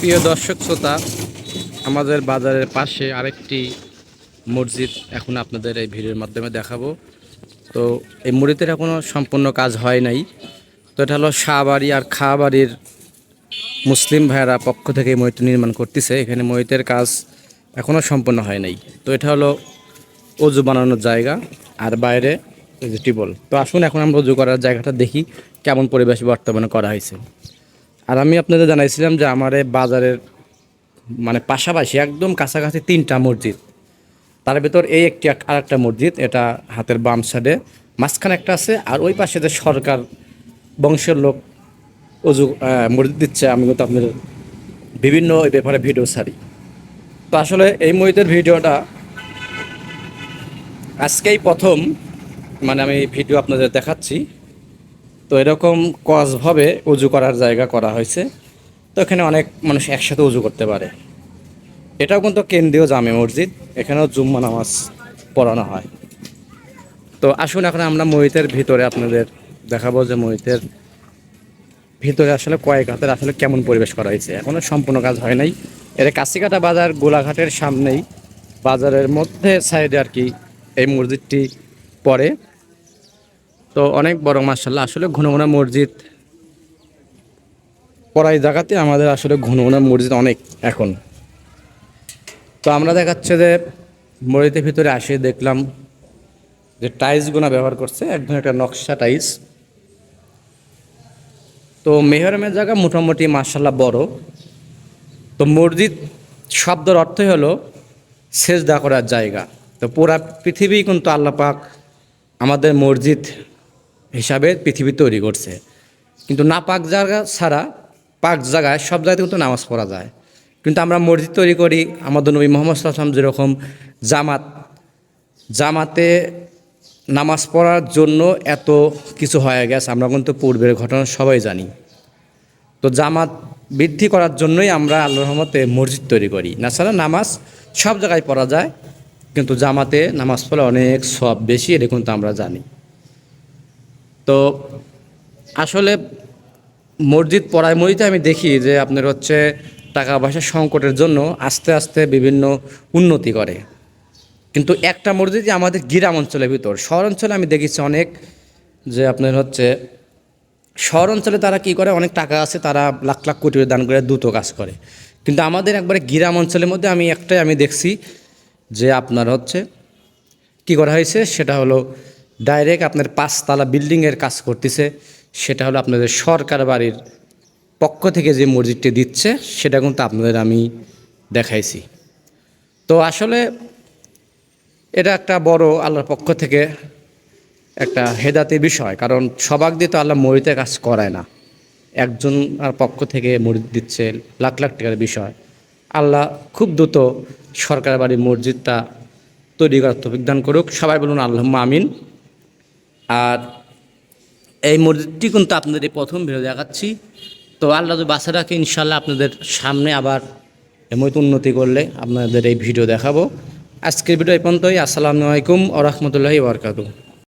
প্রিয় দর্শক শ্রোতা, আমাদের বাজারের পাশে আরেকটি মসজিদ এখন আপনাদের এই ভিডিওর মাধ্যমে দেখাবো। তো এই মসজিদের এখনও সম্পূর্ণ কাজ হয় নাই। তো এটা হলো শাহবাড়ি আর খাবাড়ির মুসলিম ভাইয়েরা পক্ষ থেকে এই মসজিদ নির্মাণ করতেছে। এখানে মসজিদের কাজ এখনও সম্পূর্ণ হয় নাই। তো এটা হলো অজু বানানোর জায়গা আর বাইরে টিউবওয়েল। তো আসুন এখন আমরা অজু করার জায়গাটা দেখি কেমন পরিবেশ বর্তমানে করা হয়েছে। আর আমি আপনাদের জানাইছিলাম যে আমার এই বাজারের পাশাপাশি একদম কাছাকাছি 3টা মসজিদ, তার ভেতর এই একটি আরেকটা মসজিদ, এটা হাতের বাম সাইডে মাঝখানে একটা আছে। আর ওই পাশে যে সরকার বংশের লোক অজু মসজিদ দিচ্ছে, আমি কিন্তু আপনাদের বিভিন্ন ওই ব্যাপারে ভিডিও ছাড়ি। তো আসলে এই মসজিদের ভিডিওটা আজকেই প্রথম আমি ভিডিও আপনাদের দেখাচ্ছি। তো এরকম কসভাবে উজু করার জায়গা করা হয়েছে। তো এখানে অনেক মানুষ একসাথে উজু করতে পারে। এটাও কিন্তু কেন্দ্রীয় জামে মসজিদ, এখানেও জুম্মা নামাজ পড়ানো হয়। তো আসুন এখন আমরা মসজিদের ভিতরে আপনাদের দেখাবো যে মসজিদের ভিতরে আসলে কয়েক হাতের আসলে কেমন পরিবেশ করা হয়েছে। এখনও সম্পূর্ণ কাজ হয় নাই। এটা কাছিকাটা বাজার গোলাঘাটের সামনেই, বাজারের মধ্যে সাইডে আর কি এই মসজিদটি পড়ে। তো অনেক বড় মাশাআল্লাহ, আসলে ঘন ঘন মসজিদ পড়াই জায়গাতে আমাদের আসলে ঘন ঘন মসজিদ অনেক এখন। তো আমরা দেখাচ্ছে যে মসজিদের ভিতরে আসে দেখলাম যে টাইলসগুলো ব্যবহার করছে, একদম একটা নকশা টাইলস। তো মেহরমের জায়গা মোটামুটি মাশাআল্লাহ বড়। তো মসজিদ শব্দের অর্থই হলো সেজদা করার জায়গা। তো পুরা পৃথিবী কিন্তু আল্লাহ পাক আমাদের মসজিদ হিসাবে পৃথিবী তৈরি করছে। কিন্তু না পাক জায়গা ছাড়া পাক জায়গায় সব জায়গায় কিন্তু নামাজ পড়া যায়। কিন্তু আমরা মসজিদ তৈরি করি আমাদের নবী মুহাম্মদ সাল্লাল্লাহু আলাইহি ওয়াসাল্লাম যেরকম জামাতে নামাজ পড়ার জন্য এত কিছু হয়ে গেছে, আমরা কিন্তু পূর্বের ঘটনা সবাই জানি। তো জামাত বৃদ্ধি করার জন্যই আমরা আল্লাহর রহমতে মসজিদ তৈরি করি। না ছাড়া নামাজ সব জায়গায় পড়া যায়, কিন্তু জামাতে নামাজ পড়লে অনেক সওয়াব বেশি, এটা কিন্তু আমরা জানি। তো আসলে মসজিদ পড়ায় মসজিদে আমি দেখি যে আপনার হচ্ছে টাকা পয়সা সংকটের জন্য আস্তে আস্তে বিভিন্ন উন্নতি করে। কিন্তু একটা মসজিদই আমাদের গ্রাম অঞ্চলের ভিতর, শহর অঞ্চলে আমি দেখেছি অনেক যে আপনার হচ্ছে শহর অঞ্চলে তারা কি করে, অনেক টাকা আছে, তারা লাখ লাখ কোটি দান করে দ্রুত কাজ করে। কিন্তু আমাদের একবারে গ্রাম অঞ্চলের মধ্যে আমি দেখছি যে আপনার হচ্ছে কি করা হয়েছে, সেটা হলো ডাইরেক্ট আপনার 5 তলা বিল্ডিংয়ের কাজ করতেছে। সেটা হলো আপনাদের সরকার বাড়ির পক্ষ থেকে যে মসজিদটি দিচ্ছে, সেটা কিন্তু আপনাদের আমি দেখাইছি। তো আসলে এটা একটা বড় আল্লাহর পক্ষ থেকে একটা হেদাতের বিষয়, কারণ সবাক দিয়ে তো আল্লাহ মসজিদে কাজ করায় না। একজন আর পক্ষ থেকে মসজিদ দিচ্ছে, লাখ লাখ টাকার বিষয়। আল্লাহ খুব দ্রুত সরকার বাড়ির মসজিদটা তৈরি করার তৌফিক দান করুক, সবাই বলুন আল্লাহুম্মা আমিন। আর এই মসজিদটি কিন্তু আপনাদের এই প্রথম ভিডিও দেখাচ্ছি। তো আল্লাহ যদি বাঁচা রাখে ইনশাল্লাহ আপনাদের সামনে আবার এমন উন্নতি করলে আপনাদের এই ভিডিও দেখাবো। আজকের ভিডিও এই পর্যন্তই। আসসালামু আলাইকুম ওয়া রাহমাতুল্লাহি ওয়া বারাকাতুহু।